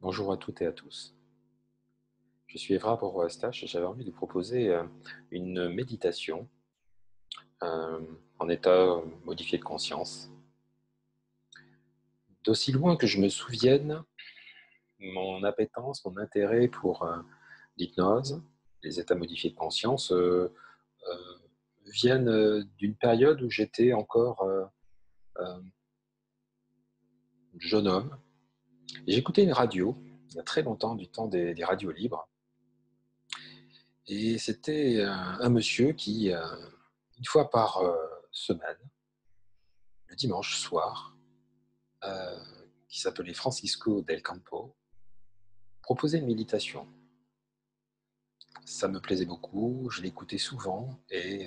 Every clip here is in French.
Bonjour à toutes et à tous. Je suis Evra Boroastache et j'avais envie de proposer une méditation en état modifié de conscience. D'aussi loin que je me souvienne, mon appétence, mon intérêt pour l'hypnose, les états modifiés de conscience, euh, viennent d'une période où j'étais encore euh, jeune homme. Et j'écoutais une radio, il y a très longtemps, du temps des radios libres. Et c'était un monsieur qui, une fois par semaine, le dimanche soir, euh, qui s'appelait Francisco del Campo, proposait une méditation. Ça me plaisait beaucoup, je l'écoutais souvent et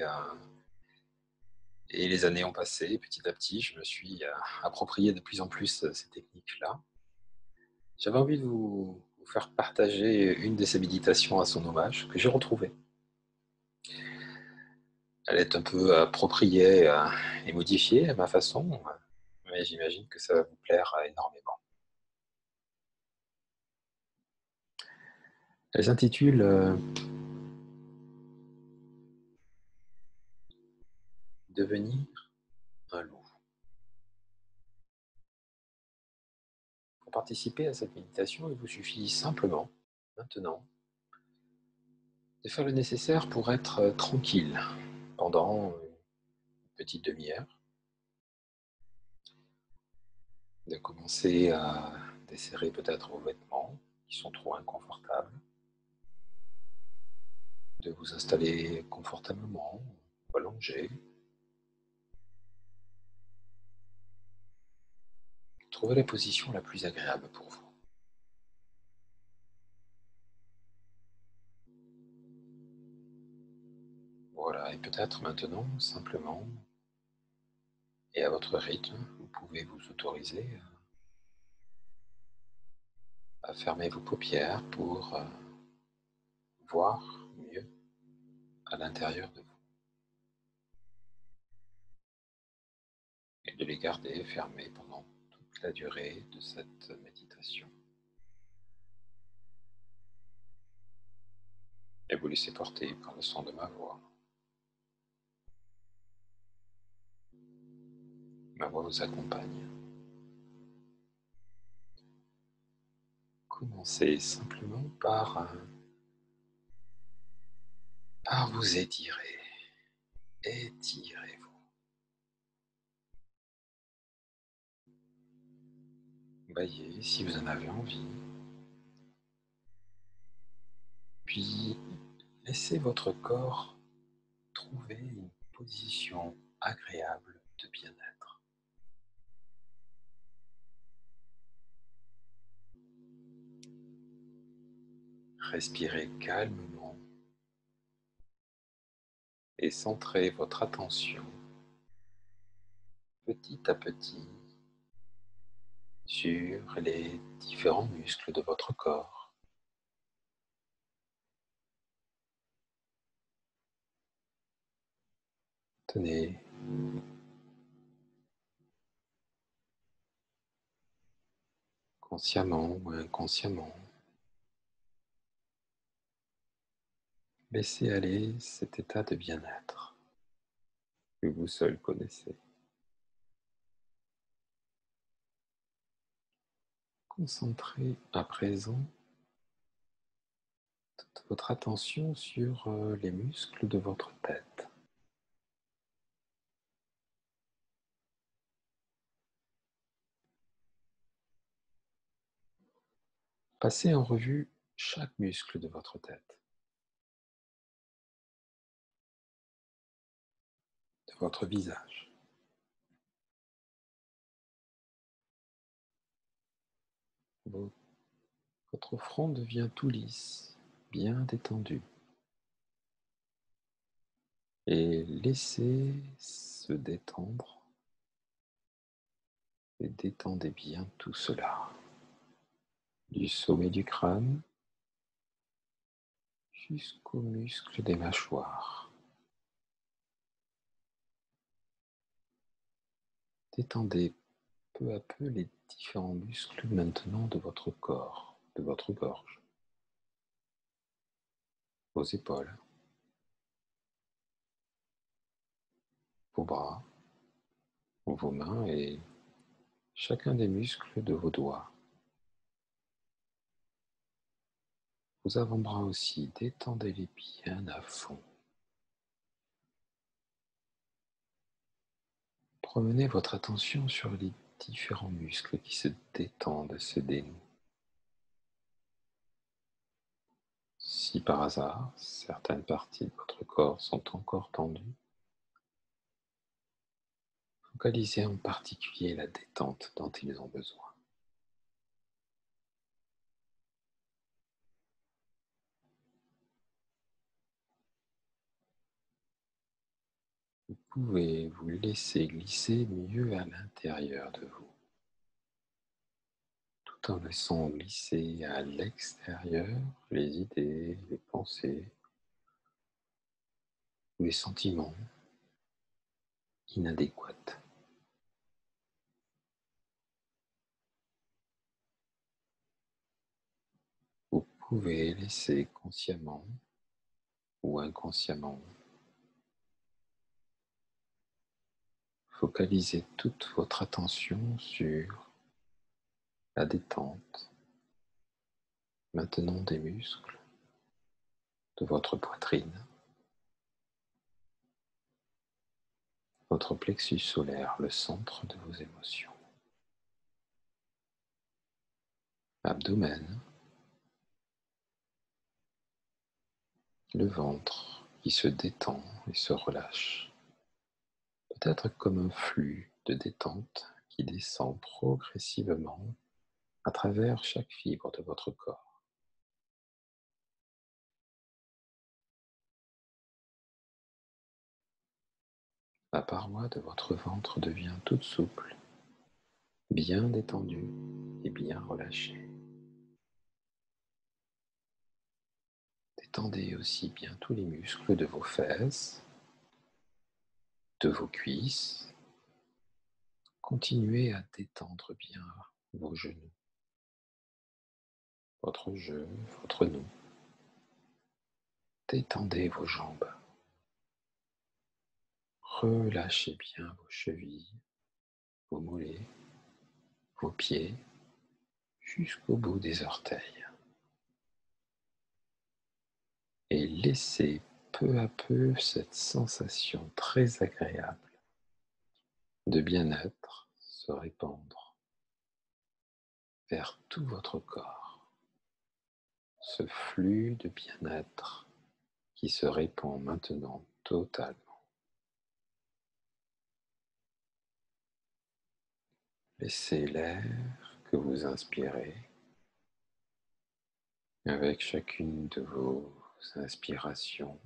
les années ont passé. Petit à petit, je me suis approprié de plus en plus ces techniques-là. J'avais envie de vous faire partager une de ces méditations à son hommage que j'ai retrouvée. Elle est un peu appropriée et modifiée à ma façon, mais j'imagine que ça va vous plaire énormément. Elle s'intitule Devenir un loup. Pour participer à cette méditation, il vous suffit simplement, maintenant, de faire le nécessaire pour être tranquille pendant une petite demi-heure, de commencer à desserrer peut-être vos vêtements qui sont trop inconfortables, de vous installer confortablement, allongé, trouver la position la plus agréable pour vous. Voilà, et peut-être maintenant, simplement, et à votre rythme, vous pouvez vous autoriser à fermer vos paupières pour voir mieux à l'intérieur de vous et de les garder fermés pendant toute la durée de cette méditation. Et vous laissez porter par le son de ma voix. Ma voix vous accompagne. Commencez simplement par vous étirer. Étirez-vous. Baillez si vous en avez envie. Puis laissez votre corps trouver une position agréable de bien-être. Respirez calmement et centrez votre attention petit à petit sur les différents muscles de votre corps. Tenez consciemment ou inconsciemment. Laissez aller cet état de bien-être que vous seul connaissez. Concentrez à présent toute votre attention sur les muscles de votre tête. Passez en revue chaque muscle de votre tête, de votre visage. Votre front devient tout lisse, bien détendu. Et laissez se détendre et détendez bien tout cela. Du sommet du crâne jusqu'aux muscles des mâchoires. Détendez peu à peu les différents muscles maintenant de votre corps. de votre gorge, vos épaules, vos bras, vos mains et chacun des muscles de vos doigts. Vos avant-bras aussi, détendez-les bien à fond. Promenez votre attention sur les différents muscles qui se détendent et se dénouent. Si par hasard, certaines parties de votre corps sont encore tendues, focalisez en particulier la détente dont ils ont besoin. Vous pouvez vous laisser glisser mieux à l'intérieur de vous, tout en laissant glisser à l'extérieur les idées, les pensées, ou les sentiments inadéquats. Vous pouvez laisser consciemment ou inconsciemment focaliser toute votre attention sur la détente maintenant des muscles de votre poitrine, votre plexus solaire, le centre de vos émotions, abdomen, le ventre qui se détend et se relâche, peut-être comme un flux de détente qui descend progressivement à travers chaque fibre de votre corps. La paroi de votre ventre devient toute souple, bien détendue et bien relâchée. Détendez aussi bien tous les muscles de vos fesses, de vos cuisses. Continuez à détendre bien vos genoux, votre jeu, votre dos. Détendez vos jambes. Relâchez bien vos chevilles, vos mollets, vos pieds, jusqu'au bout des orteils. Et laissez peu à peu cette sensation très agréable de bien-être se répandre vers tout votre corps. Ce flux de bien-être qui se répand maintenant totalement. Laissez l'air que vous inspirez avec chacune de vos inspirations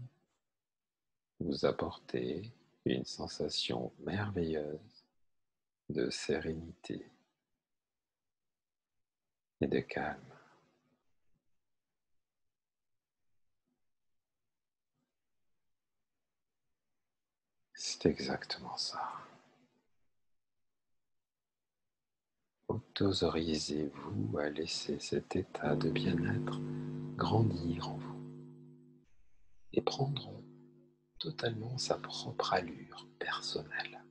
vous apporter une sensation merveilleuse de sérénité et de calme. C'est exactement ça. Autorisez-vous à laisser cet état de bien-être grandir en vous et prendre totalement sa propre allure personnelle.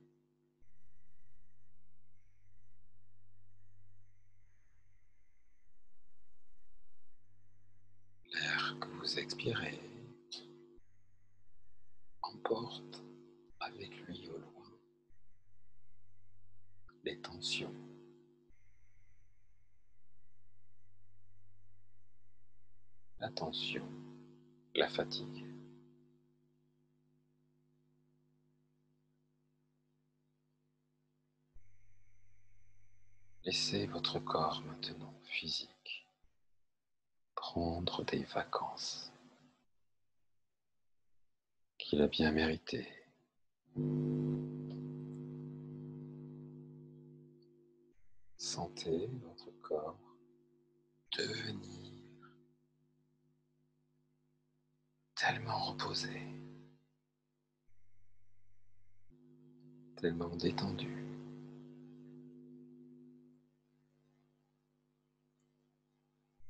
L'air que vous expirez emporte avec lui au loin les tensions, la tension, la fatigue. Laissez votre corps maintenant physique prendre des vacances qu'il a bien méritées. Sentez votre corps devenir tellement reposé, tellement détendu.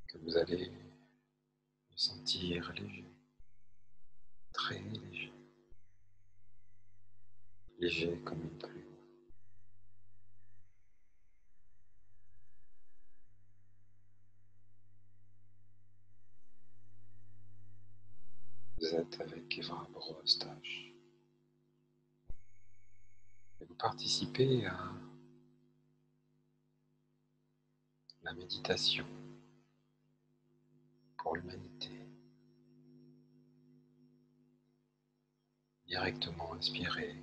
Que que vous allez vous sentir léger, très léger, léger comme une plume. Vous êtes avec Eva Brostache et vous participez à la méditation pour l'humanité, directement inspirée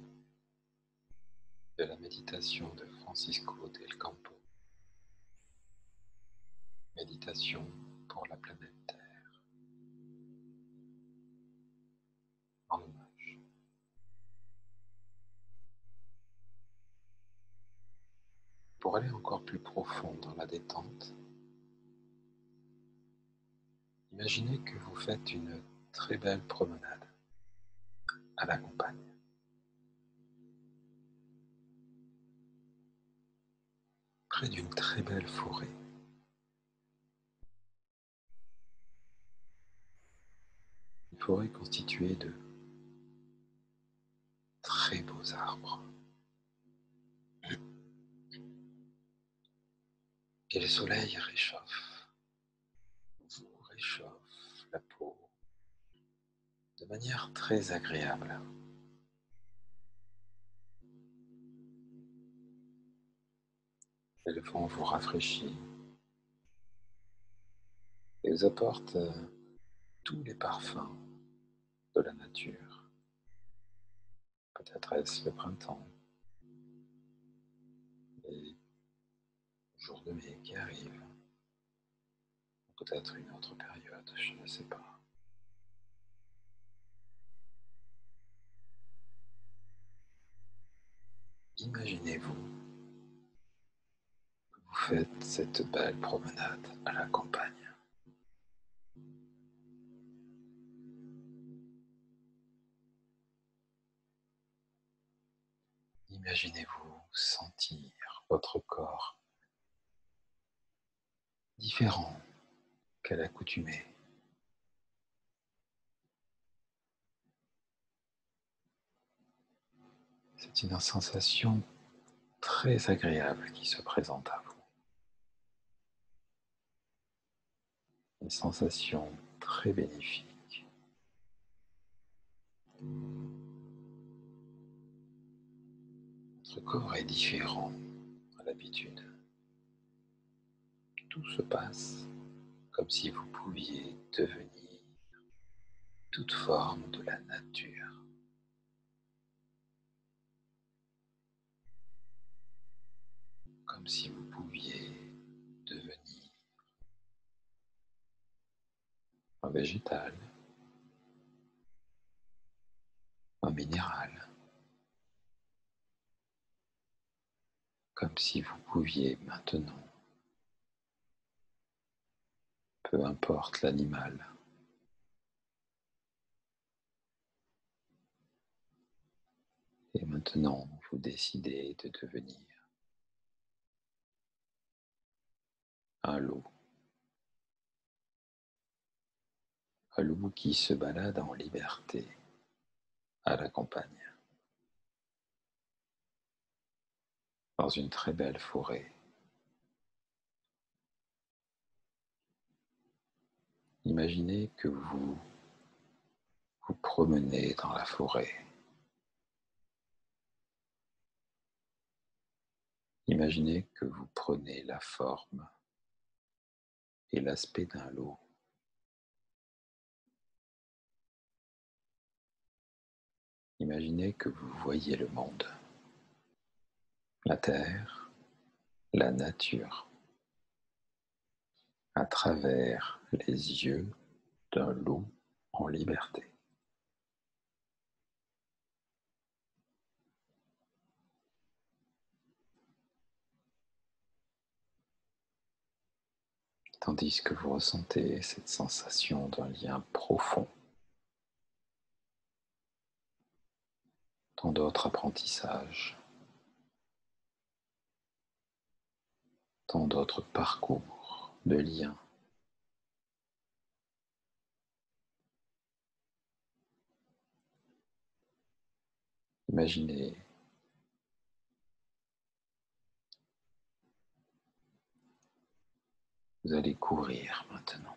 de la méditation de Francisco del Campo, méditation pour la planète Terre, en hommage. Pour aller encore plus profond dans la détente, imaginez que vous faites une très belle promenade à la campagne, près d'une très belle forêt. Une forêt constituée de très beaux arbres. Et le soleil vous réchauffe la peau de manière très agréable. Et le vent vous rafraîchit et vous apporte tous les parfums de la nature. Peut-être est-ce le printemps, les jours de mai qui arrivent, ou peut-être une autre période, je ne sais pas. Imaginez-vous que vous faites cette belle promenade à la campagne. Imaginez-vous sentir votre corps différent qu'à l'accoutumée. C'est une sensation très agréable qui se présente à vous. Une sensation très bénéfique. Votre corps est différent à l'habitude. Tout se passe comme si vous pouviez devenir toute forme de la nature. Comme si vous pouviez devenir un végétal, un minéral. Comme si vous pouviez maintenant, peu importe l'animal, et maintenant vous décidez de devenir un loup qui se balade en liberté à la campagne, dans une très belle forêt. Imaginez que vous vous promenez dans la forêt. Imaginez que vous prenez la forme et l'aspect d'un loup. Imaginez que vous voyez le monde, la terre, la nature, à travers les yeux d'un loup en liberté. Tandis que vous ressentez cette sensation d'un lien profond, tant d'autres apprentissages, tant d'autres parcours de liens Imaginez vous allez courir maintenant,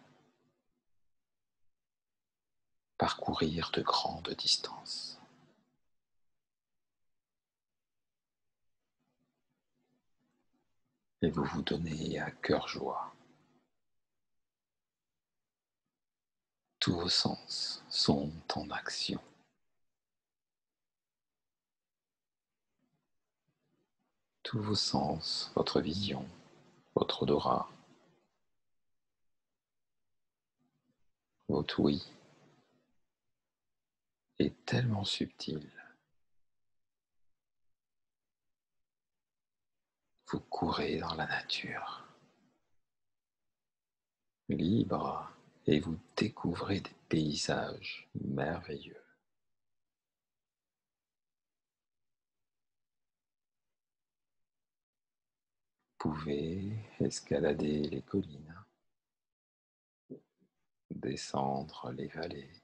parcourir de grandes distances. Et vous vous donnez à cœur joie. Tous vos sens sont en action. Tous vos sens, votre vision, votre odorat, votre ouïe est tellement subtil. Vous courez dans la nature, libre, et vous découvrez des paysages merveilleux. Vous pouvez escalader les collines, descendre les vallées,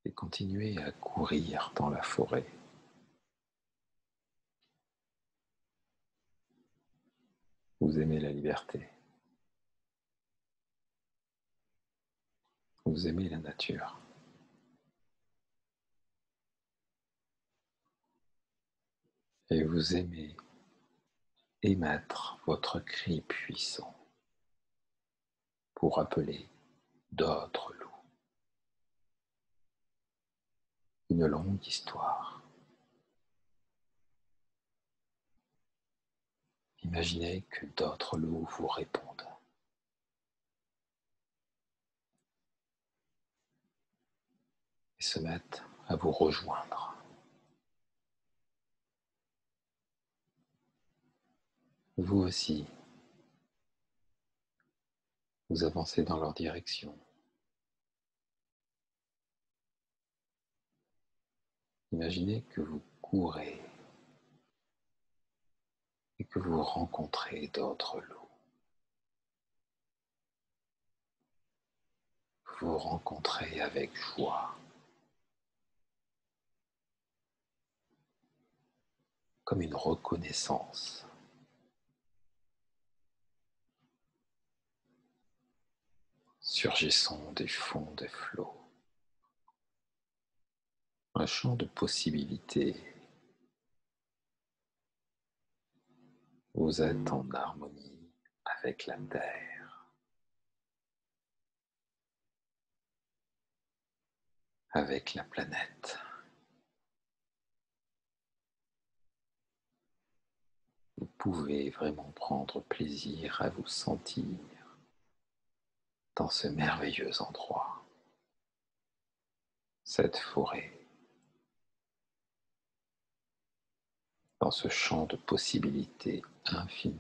et continuer à courir dans la forêt. Vous aimez la liberté. Vous aimez la nature. Et vous aimez émettre votre cri puissant pour appeler d'autres loups. Une longue histoire. Imaginez que d'autres loups vous répondent et se mettent à vous rejoindre. Vous aussi, vous avancez dans leur direction. Imaginez que vous courez et que vous rencontrez d'autres loups. Vous vous rencontrez avec joie, comme une reconnaissance. Surgissant du fond des flots, un champ de possibilités. Vous êtes en harmonie avec la terre, avec la planète. Vous pouvez vraiment prendre plaisir à vous sentir dans ce merveilleux endroit, cette forêt, dans ce champ de possibilités infinies.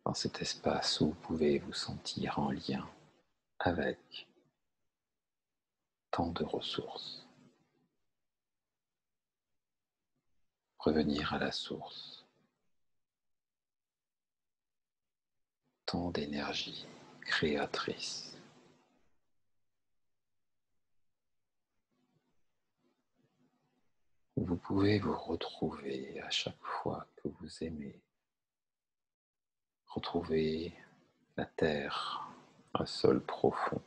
Dans cet espace où vous pouvez vous sentir en lien avec tant de ressources. Revenir à la source. Tant d'énergie créatrice. Vous pouvez vous retrouver à chaque fois que vous aimez. Retrouver la terre, un sol profond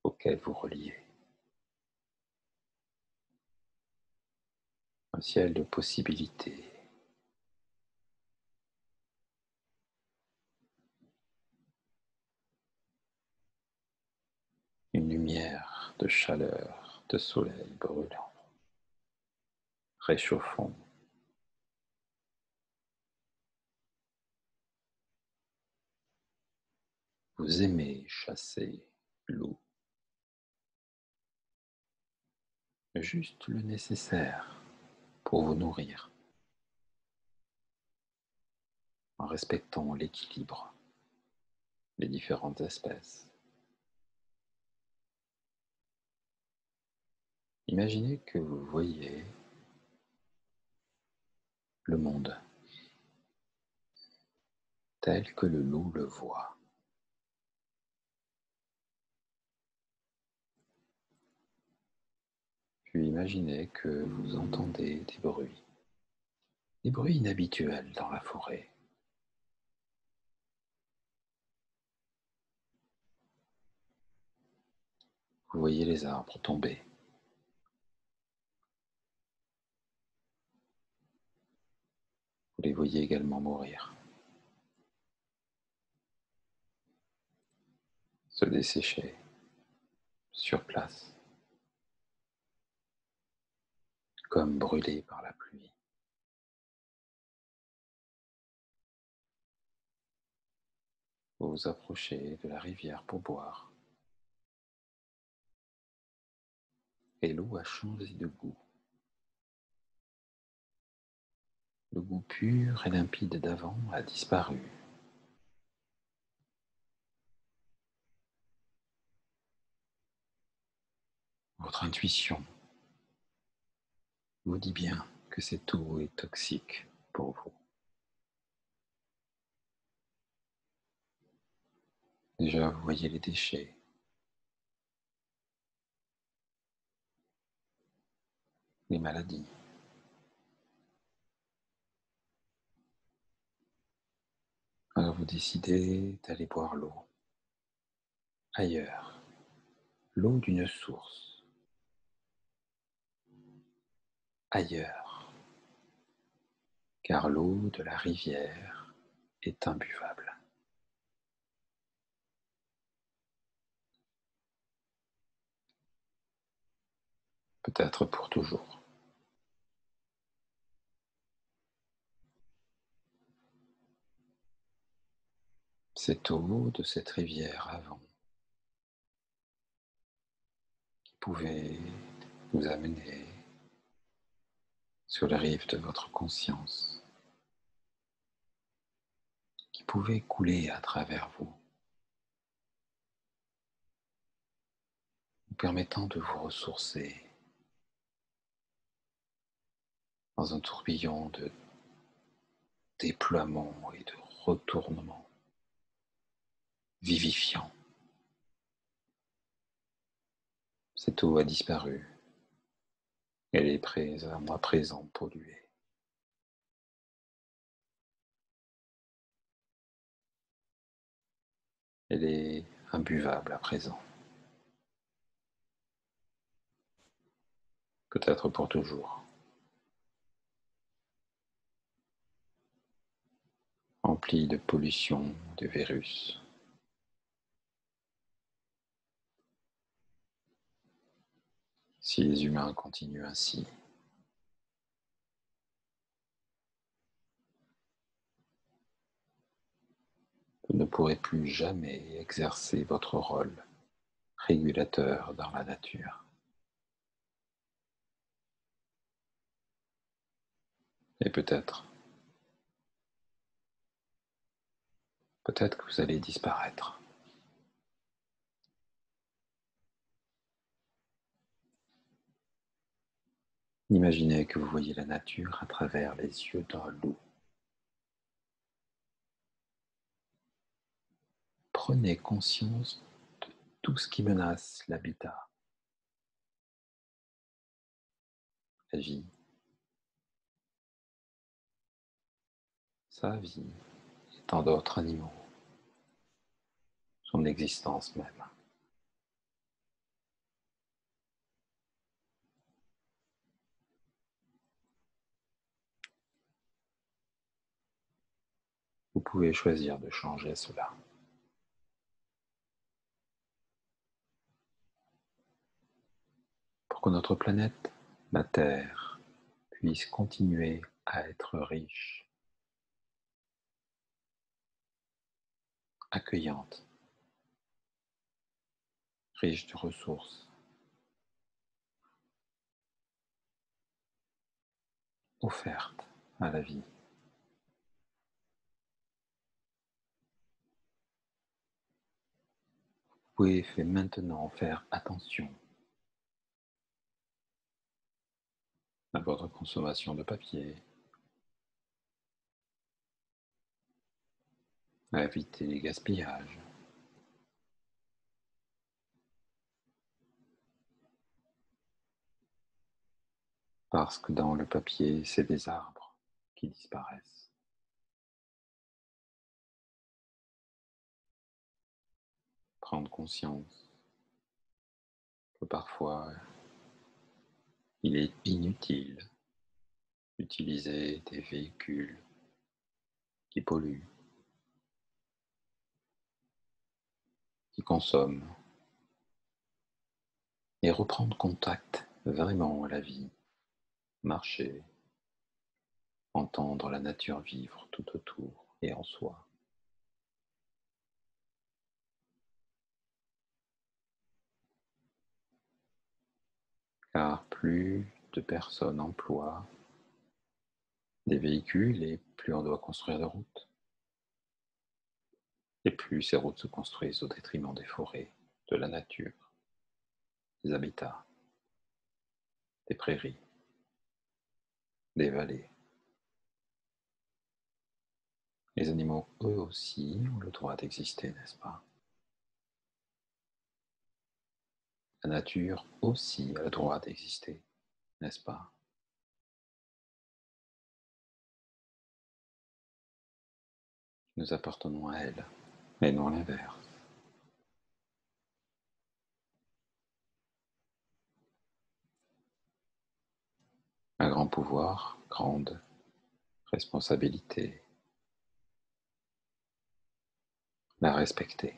auquel vous reliez. Un ciel de possibilités. Une lumière de chaleur, de soleil brûlant, réchauffant. Vous aimez chasser loup. Juste le nécessaire pour vous nourrir, en respectant l'équilibre, les différentes espèces. Imaginez que vous voyez le monde tel que le loup le voit. Puis imaginez que vous entendez des bruits inhabituels dans la forêt. Vous voyez les arbres tomber. Vous les voyez également mourir, se dessécher sur place, comme brûlés par la pluie. Vous vous approchez de la rivière pour boire, et l'eau a changé de goût. Le goût pur et limpide d'avant a disparu. Votre intuition vous dit bien que cette eau est toxique pour vous. Déjà, vous voyez les déchets, les maladies. Alors vous décidez d'aller boire l'eau ailleurs, l'eau d'une source, ailleurs, car l'eau de la rivière est imbuvable. Peut-être pour toujours. Cette eau de cette rivière avant qui pouvait vous amener sur les rives de votre conscience, qui pouvait couler à travers vous, vous permettant de vous ressourcer dans un tourbillon de déploiement et de retournement vivifiant. Cette eau a disparu. Elle est à présent polluée. Elle est imbuvable à présent. Peut-être pour toujours. Remplie de pollution, de virus. Si les humains continuent ainsi, vous ne pourrez plus jamais exercer votre rôle régulateur dans la nature. Et peut-être que vous allez disparaître. Imaginez que vous voyez la nature à travers les yeux d'un loup. Prenez conscience de tout ce qui menace l'habitat, la vie, sa vie et tant d'autres animaux, son existence même. Vous pouvez choisir de changer cela pour que notre planète, la Terre, puisse continuer à être riche, accueillante, riche de ressources, offerte à la vie. Vous pouvez maintenant faire attention à votre consommation de papier, à éviter les gaspillages. parce que dans le papier, c'est des arbres qui disparaissent. Prendre conscience que parfois, il est inutile d'utiliser des véhicules qui polluent, qui consomment, et reprendre contact vraiment à la vie, marcher, entendre la nature vivre tout autour et en soi. Car plus de personnes emploient des véhicules et plus on doit construire de routes. Et plus ces routes se construisent au détriment des forêts, de la nature, des habitats, des prairies, des vallées. Les animaux, eux aussi, ont le droit d'exister, n'est-ce pas? La nature aussi a le droit d'exister, n'est-ce pas? Nous appartenons à elle, et non l'inverse. Un grand pouvoir, grande responsabilité. La respecter.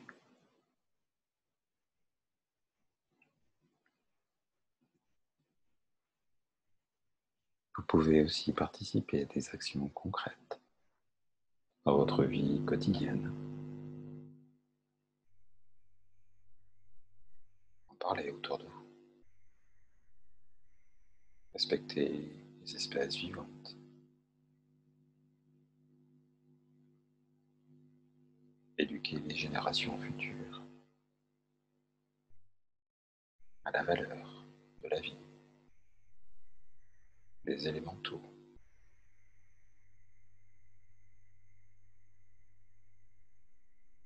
Vous pouvez aussi participer à des actions concrètes dans votre vie quotidienne. En parler autour de vous. Respecter les espèces vivantes. Éduquer les générations futures à la valeur de la vie, des élémentaux.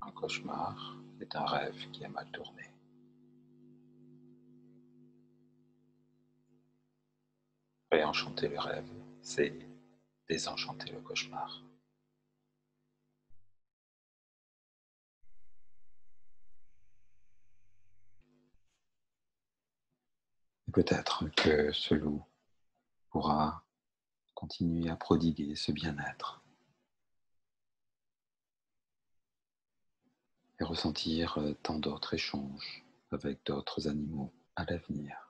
Un cauchemar est un rêve qui a mal tourné. Réenchanter le rêve, c'est désenchanter le cauchemar. Et peut-être que ce loup pourra continuer à prodiguer ce bien-être et ressentir tant d'autres échanges avec d'autres animaux à l'avenir.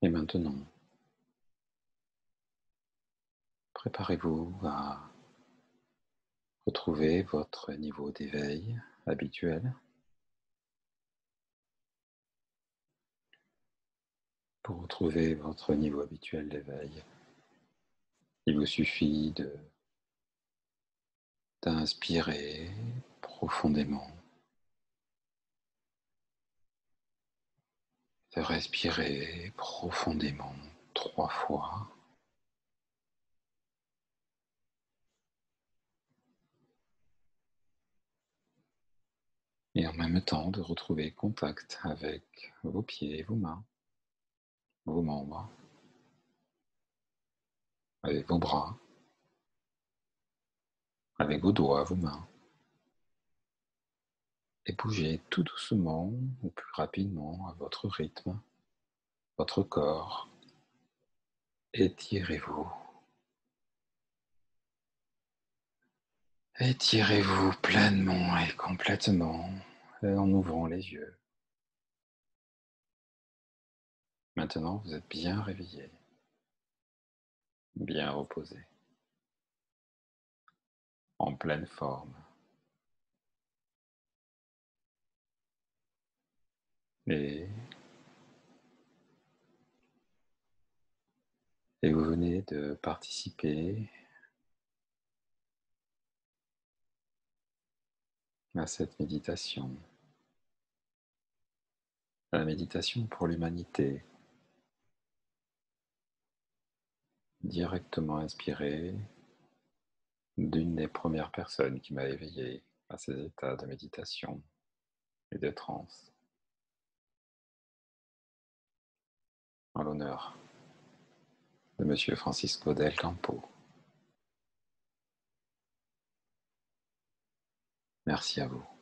Et maintenant, préparez-vous à retrouver votre niveau d'éveil habituel. Pour retrouver votre niveau habituel d'éveil, il vous suffit d'inspirer profondément, de respirer profondément 3 fois et en même temps de retrouver contact avec vos pieds, vos mains, vos membres, avec vos bras, avec vos doigts, vos mains, et bougez tout doucement ou plus rapidement à votre rythme, votre corps. Étirez-vous. Étirez-vous pleinement et complètement en ouvrant les yeux. Maintenant, vous êtes bien réveillé, bien reposé, en pleine forme. Et, et vous venez de participer à cette méditation, à la méditation pour l'humanité, directement inspirée d'une des premières personnes qui m'a éveillé à ces états de méditation et de transe, en l'honneur de Monsieur Francisco del Campo. Merci à vous.